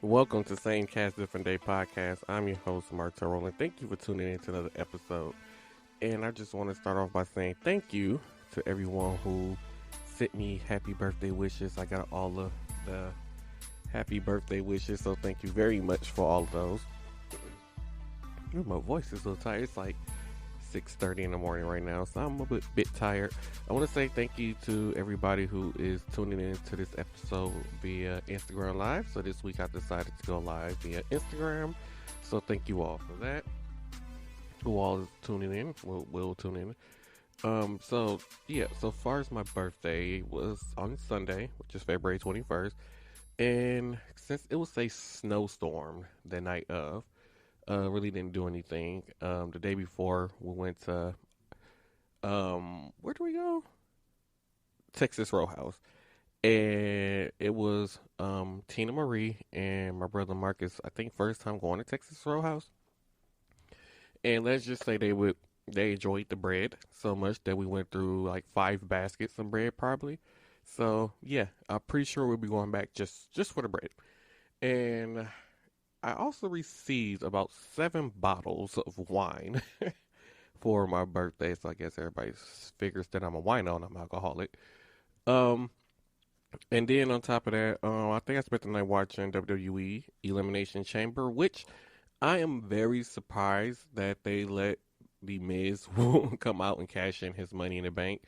Welcome to Same Cast Different Day podcast. I'm your host, Martel, and thank you for tuning in to another episode. And I just want to start off by saying thank you to everyone who sent me happy birthday wishes. I got all of the happy birthday wishes, so thank you very much for all of those. Ooh, my voice is so tired. It's like 6:30 in the morning right now, so I'm a bit tired. I want to say thank you to everybody who is tuning in to this episode via Instagram Live. So this week I decided to go live via Instagram. So thank you all for that. Who all is tuning in? Will tune in. So yeah. So far as my birthday was on Sunday, which is February 21st, and since it was a snowstorm the night of, really didn't do anything. The day before, we went to where do we go? Texas Roadhouse, and it was Tina Marie and my brother Marcus. I think first time going to Texas Roadhouse, and let's just say they enjoyed the bread so much that we went through like 5 baskets of bread probably. So yeah, I'm pretty sure we'll be going back just for the bread. And I also received about 7 bottles of wine for my birthday. So I guess everybody figures that I'm a wino and I'm an alcoholic. Um, and then on top of that, I think I spent the night watching WWE Elimination Chamber, which I am very surprised that they let the Miz come out and cash in his money in the bank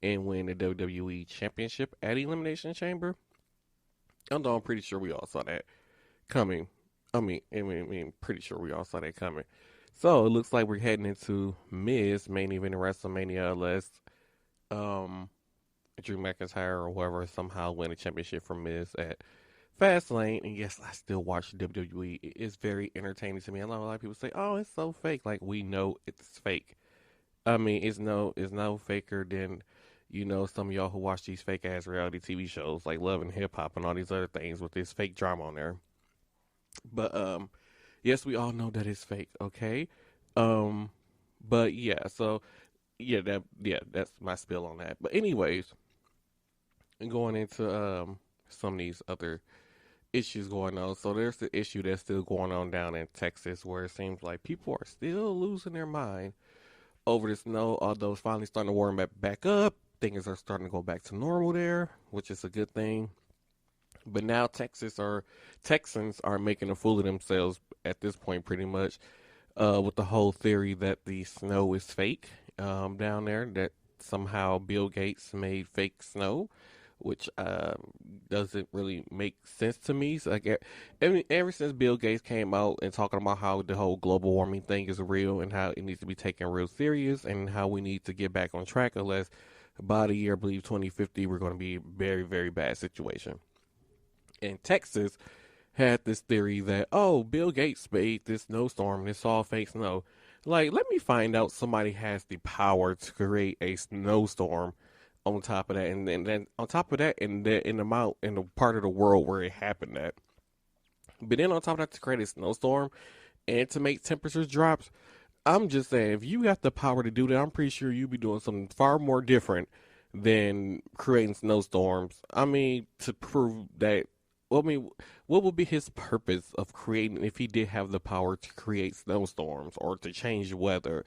and win the WWE Championship at Elimination Chamber. Although I'm pretty sure we all saw that coming. Pretty sure we all saw that coming. So it looks like we're heading into Miz main event in WrestleMania unless um, Drew McIntyre or whoever somehow win a championship from Miz at Fastlane. And yes, I still watch WWE. It is very entertaining to me. A lot of people say, "Oh, it's so fake." Like we know it's fake. I mean, it's no faker than some of y'all who watch these fake ass reality TV shows like Love and Hip Hop and all these other things with this fake drama on there. But yes, we all know that it's fake, okay? Um but yeah, so that's my spill on that. But anyways, going into some of these other issues going on. So there's the issue that's still going on down in Texas where it seems like people are still losing their mind over the snow, although it's finally starting to warm back up. Things are starting to go back to normal there, which is a good thing. But now Texans are making a fool of themselves at this point, pretty much, with the whole theory that the snow is fake down there. That somehow Bill Gates made fake snow, which doesn't really make sense to me. So ever since Bill Gates came out and talking about how the whole global warming thing is real and how it needs to be taken real serious and how we need to get back on track, unless by the year, I believe 2050, we're going to be a very, very bad situation. In Texas had this theory that, oh, Bill Gates made this snowstorm and it's all fake snow. Like, let me find out somebody has the power to create a snowstorm on top of that, and then on top of that, in the part of the world where it happened at. But then on top of that, to create a snowstorm and to make temperatures drops, I'm just saying, if you got the power to do that, I'm pretty sure you'd be doing something far more different than creating snowstorms. I mean, to prove that, well, I mean, what would be his purpose of creating, if he did have the power to create snowstorms or to change weather?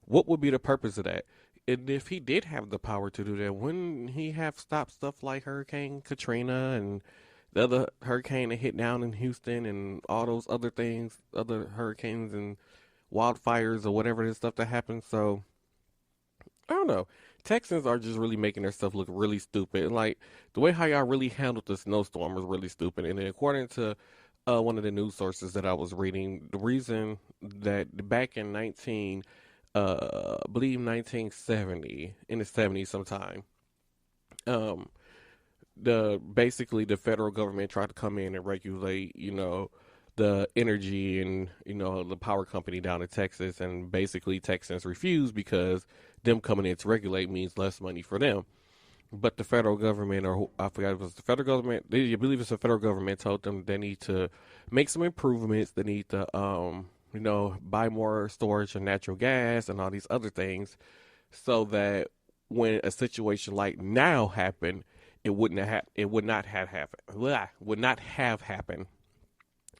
What would be the purpose of that? And if he did have the power to do that, wouldn't he have stopped stuff like Hurricane Katrina and the other hurricane that hit down in Houston and all those other things, other hurricanes and wildfires or whatever this stuff that happened? So I don't know. Texans are just really making their stuff look really stupid. Like the way how y'all really handled the snowstorm was really stupid. And then according to one of the news sources that I was reading, the reason that back in I believe 1970, in the 70s sometime, um, the basically the federal government tried to come in and regulate, the energy and the power company down in Texas, and basically Texans refused because them coming in to regulate means less money for them. But the federal government, or I forgot if it was the federal government, I believe it's the federal government, told them they need to make some improvements. They need to, buy more storage of natural gas and all these other things, so that when a situation like now happened, it would not have happened. Would not have happened.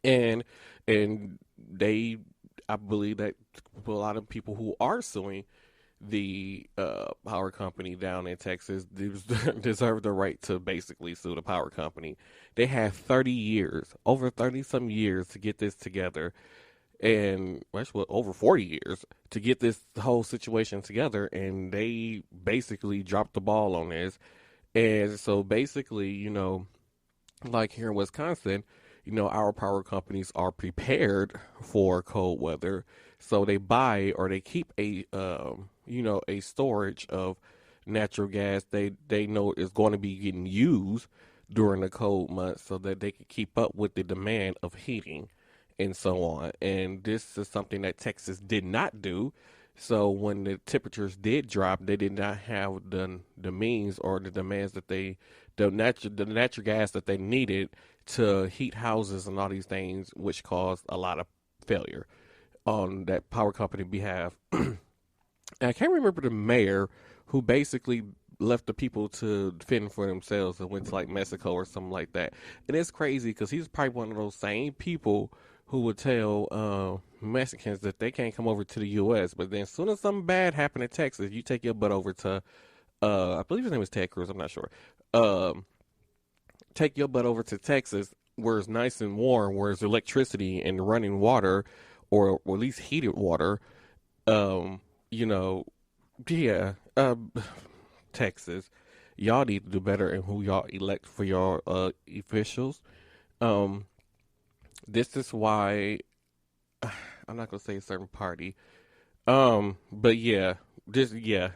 and and they, I believe that a lot of people who are suing the power company down in Texas deserve the right to basically sue the power company. They had 30 years, over 30 some years to get this together, and well, over 40 years to get this whole situation together, and they basically dropped the ball on this. And so basically, like here in Wisconsin, our power companies are prepared for cold weather, so they buy or they keep a storage of natural gas they know is going to be getting used during the cold months, so that they can keep up with the demand of heating and so on. And this is something that Texas did not do. So when the temperatures did drop, they did not have the means or the demands that the natural gas that they needed to heat houses and all these things, which caused a lot of failure on that power company behalf. And I can't remember the mayor who basically left the people to fend for themselves and went to like Mexico or something like that. And it's crazy because he's probably one of those same people who would tell Mexicans that they can't come over to the U.S. But then as soon as something bad happened in Texas, you take your butt over to, I believe his name is Ted Cruz, I'm not sure. Um, Take your butt over to Texas where it's nice and warm, where there's electricity and running water, or at least heated water. Um, you know, yeah, Texas, y'all need to do better in who y'all elect for your officials. Um, this is why I'm not gonna say a certain party. But yeah,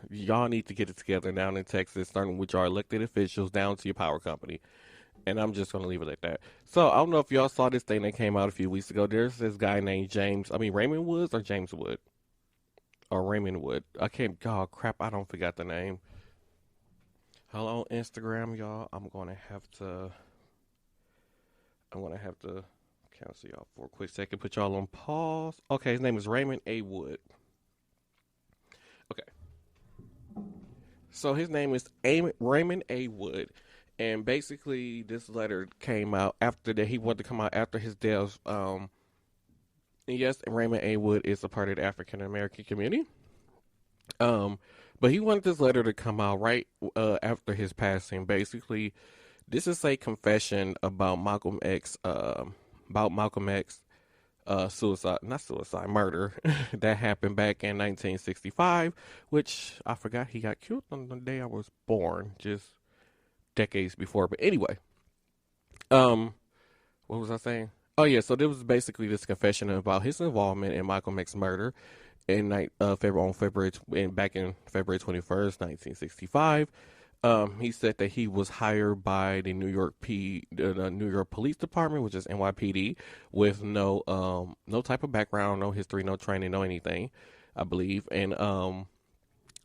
y'all need to get it together down in Texas, starting with your elected officials down to your power company. And I'm just gonna leave it like that. So I don't know if y'all saw this thing that came out a few weeks ago. There's this guy named Raymond Woods or James Wood or Raymond Wood. I can't. Oh crap! I don't forgot the name. Hello, Instagram, y'all. I'm gonna have to cancel y'all for a quick second. Put y'all on pause. Okay, his name is Raymond A. Wood. Okay, so his name is Raymond A. Wood, and basically this letter came out after that. He wanted to come out after his death. And yes, Raymond A. Wood is a part of the African American community. Um, but he wanted this letter to come out right after his passing. Basically, this is a confession about Malcolm X suicide, not suicide, murder that happened back in 1965, which I forgot he got killed on the day I was born, just decades before. But anyway, um, what was I saying? Oh yeah, so there was basically this confession about his involvement in Malcolm X murder back in February 21st, 1965. He said that he was hired by the New York Police Department, which is NYPD, with no type of background, no history, no training, no anything, I believe. And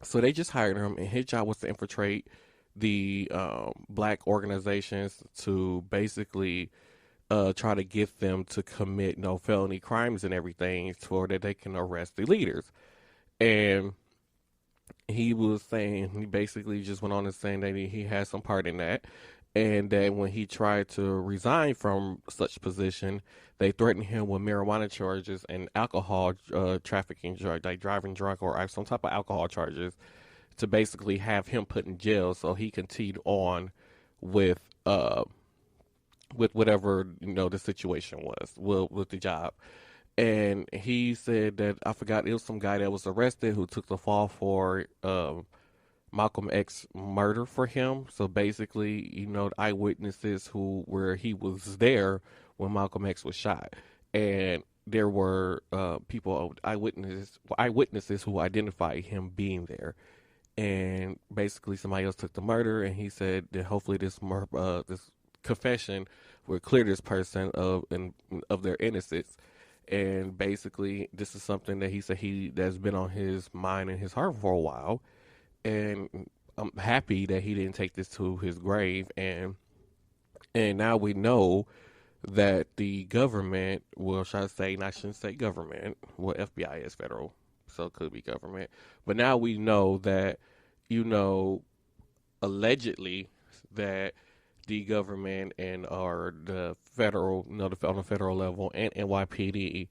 so they just hired him, and his job was to infiltrate the black organizations to basically try to get them to commit no felony crimes and everything, so that they can arrest the leaders. And he basically just went on and saying that he had some part in that, and that when he tried to resign from such position, they threatened him with marijuana charges and alcohol trafficking, like driving drunk or some type of alcohol charges, to basically have him put in jail so he continued on with with whatever the situation was with the job. And he said that, I forgot, it was some guy that was arrested who took the fall for Malcolm X murder for him. So basically, eyewitnesses where he was there when Malcolm X was shot, and there were eyewitnesses who identified him being there. And basically, somebody else took the murder, and he said that hopefully this confession will clear this person of their innocence. And basically, this is something that he said that's been on his mind and his heart for a while. And I'm happy that he didn't take this to his grave. And now we know that the government, well, should I say, and I shouldn't say government, well, FBI is federal, so it could be government. But now we know that, allegedly, that the government and or the federal, on the federal level and NYPD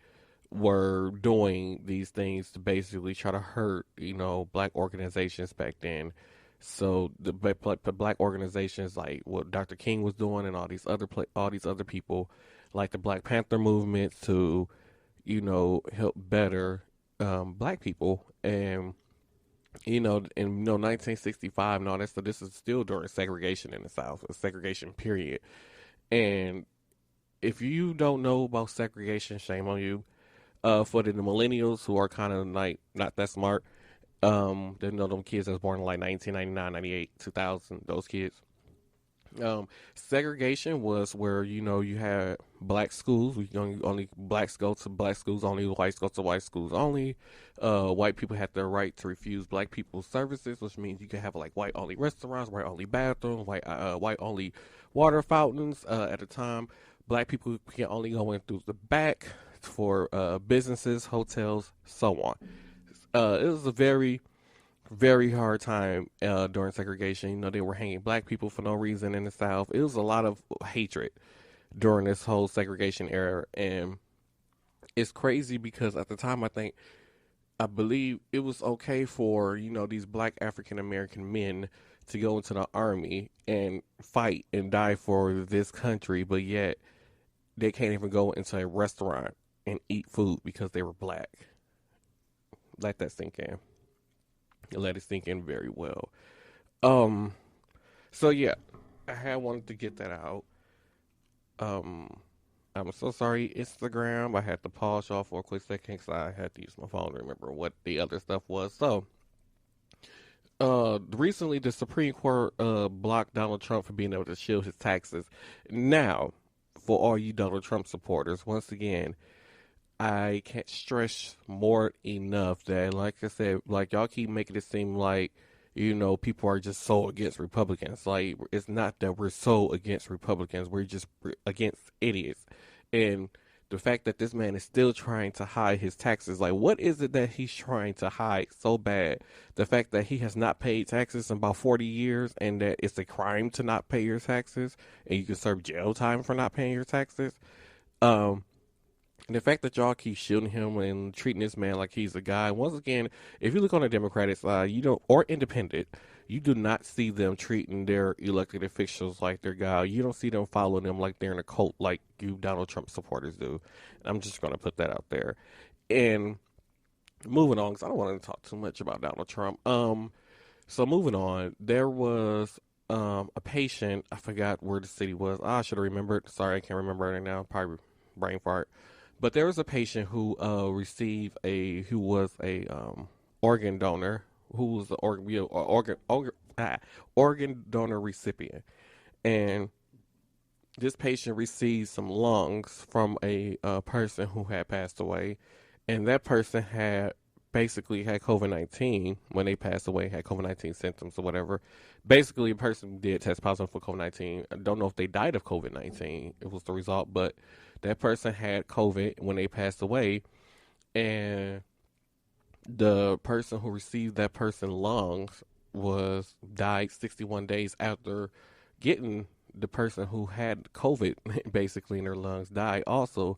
were doing these things to basically try to hurt, black organizations back then. So the black organizations like what Dr. King was doing and all these other people, like the Black Panther movement, to help better black people. And 1965 and all that stuff. This is still during segregation in the South, a segregation period. And if you don't know about segregation, shame on you. For the millennials who are kind of like not that smart, they know them kids that was born in like 1999, 98, 2000, those kids. Segregation was where you had black schools. Only blacks go to black schools. Only whites go to white schools. Only white people had the right to refuse black people's services, which means you could have like white only restaurants, white only bathrooms, white only water fountains. At the time, black people can only go in through the back for businesses, hotels, so on. It was a very very hard time during segregation. They were hanging black people for no reason in the South. It was a lot of hatred during this whole segregation era. And it's crazy because at the time, I believe it was okay for, these black African American men to go into the army and fight and die for this country, but yet they can't even go into a restaurant and eat food because they were black. Let that sink in. Let it sink in very well. Um, so yeah, I had wanted to get that out. Um, I'm so sorry, Instagram. I had to pause y'all for a quick second because I had to use my phone to remember what the other stuff was. So, recently the Supreme Court blocked Donald Trump for being able to shield his taxes. Now, for all you Donald Trump supporters, once again, I can't stress more enough that, like I said, like y'all keep making it seem like, people are just so against Republicans. Like, it's not that we're so against Republicans. We're just against idiots. And the fact that this man is still trying to hide his taxes, like, what is it that he's trying to hide so bad? The fact that he has not paid taxes in about 40 years and that it's a crime to not pay your taxes and you can serve jail time for not paying your taxes. Um, and the fact that y'all keep shielding him and treating this man like he's a guy, once again, if you look on the Democratic side, you don't, or independent, you do not see them treating their elected officials like they're God. You don't see them following them like they're in a cult like you Donald Trump supporters do. I'm just going to put that out there. And moving on, because I don't want to talk too much about Donald Trump. So moving on, there was a patient. I forgot where the city was. I should have remembered. Sorry, I can't remember it right now. Probably brain fart. But there was a patient who who was a organ donor, who was the organ donor recipient, and this patient received some lungs from a person who had passed away, and that person had basically had COVID-19 when they passed away, had COVID-19 symptoms or whatever. Basically, a person did test positive for COVID-19. I don't know if they died of COVID-19. It was the result, but that person had COVID when they passed away, and the person who received that person lungs was died 61 days after getting the person who had COVID basically in their lungs died also.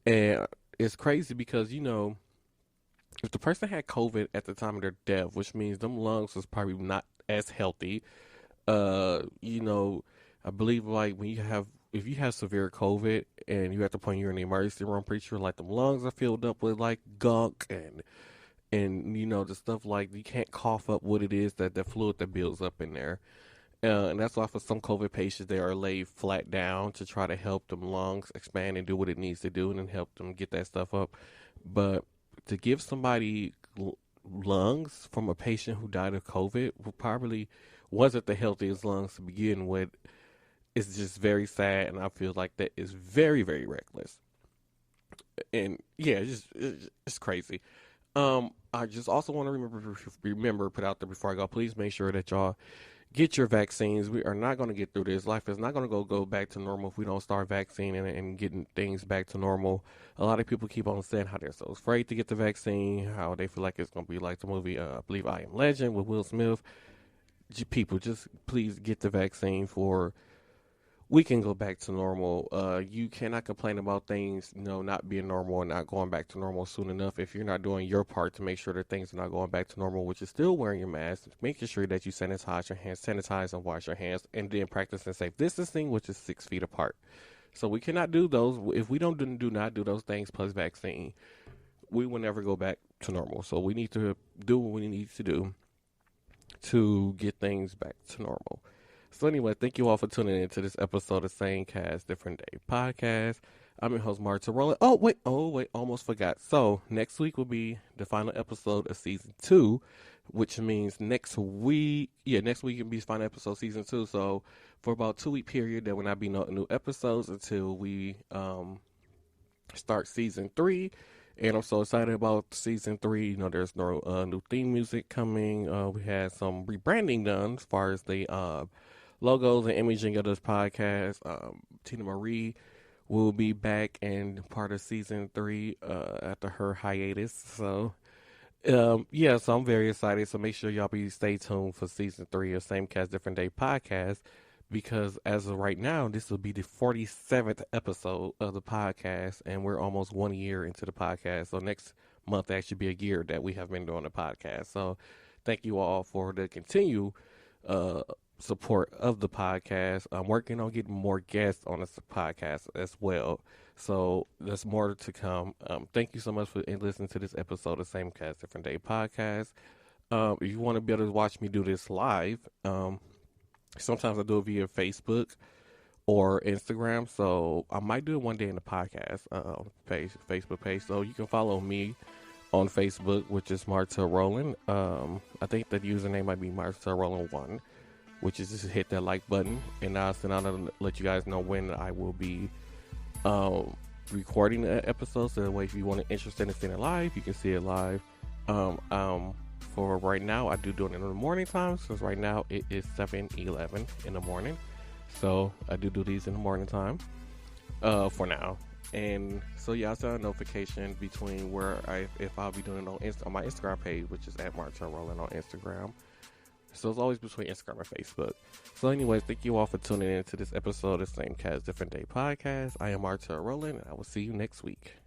And it's crazy because if the person had COVID at the time of their death, which means them lungs was probably not as healthy. I believe like if you have severe COVID and you have to point you're in the emergency room, pretty sure like the lungs are filled up with like gunk and the stuff like you can't cough up what it is that the fluid that builds up in there. And that's why for some COVID patients, they are laid flat down to try to help them lungs expand and do what it needs to do and then help them get that stuff up. But to give somebody lungs from a patient who died of COVID who probably wasn't the healthiest lungs to begin with is just very sad. And I feel like that is very, very reckless. And yeah, it's crazy. I just also want to remember, put out there before I go, please make sure that y'all get your vaccines. We are not going to get through this. Life is not going to go back to normal if we don't start vaccinating and getting things back to normal. A lot of people keep on saying how they're so afraid to get the vaccine, how they feel like it's going to be like the movie, I believe I Am Legend with Will Smith. People, just please get the vaccine for we can go back to normal. You cannot complain about things, not being normal and not going back to normal soon enough if you're not doing your part to make sure that things are not going back to normal, which is still wearing your mask, making sure that you sanitize and wash your hands, and then practicing safe distancing, which is 6 feet apart. So we cannot do those. If we do not do those things plus vaccine, we will never go back to normal. So we need to do what we need to do to get things back to normal. So anyway, thank you all for tuning in to this episode of Same Cast Different Day podcast. I'm your host, Martel Rolling. Oh wait, almost forgot. So next week will be the final episode of season 2, which means next week will be final episode season 2. So for about 2 week period, there will not be no new episodes until we start season 3. And I'm so excited about season 3. There's no new theme music coming. We had some rebranding done as far as the logos and imaging of this podcast. Tina Marie will be back and part of season 3 after her hiatus. So, so I'm very excited. So make sure y'all stay tuned for season 3 of Same Cast Different Day podcast. Because as of right now, this will be the 47th episode of the podcast, and we're almost 1 year into the podcast. So next month actually be a year that we have been doing the podcast. So thank you all for the continued support of the podcast. I'm working on getting more guests on this podcast as well. So there's more to come. Thank you so much for listening to this episode of Same Cast Different Day podcast. If you want to be able to watch me do this live, sometimes I do it via Facebook or Instagram, so I might do it one day in the podcast Facebook page. So you can follow me on Facebook, which is Martel Rolling. I think the username might be Martel Rolling 1, which is just hit that like button, and I'll let you guys know when I will be recording the episode. So that way, if you want to interested in seeing it live, you can see it live. For right now, I do it in the morning time, since right now it is 7:11 in the morning. So I do these in the morning time for now. And so I'll send a notification between if I'll be doing it on my Instagram page, which is at Martel Rolling on Instagram. So it's always between Instagram and Facebook. So anyways, thank you all for tuning in to this episode of Same Cast Different Day podcast. I am Martel Rolling, and I will see you next week.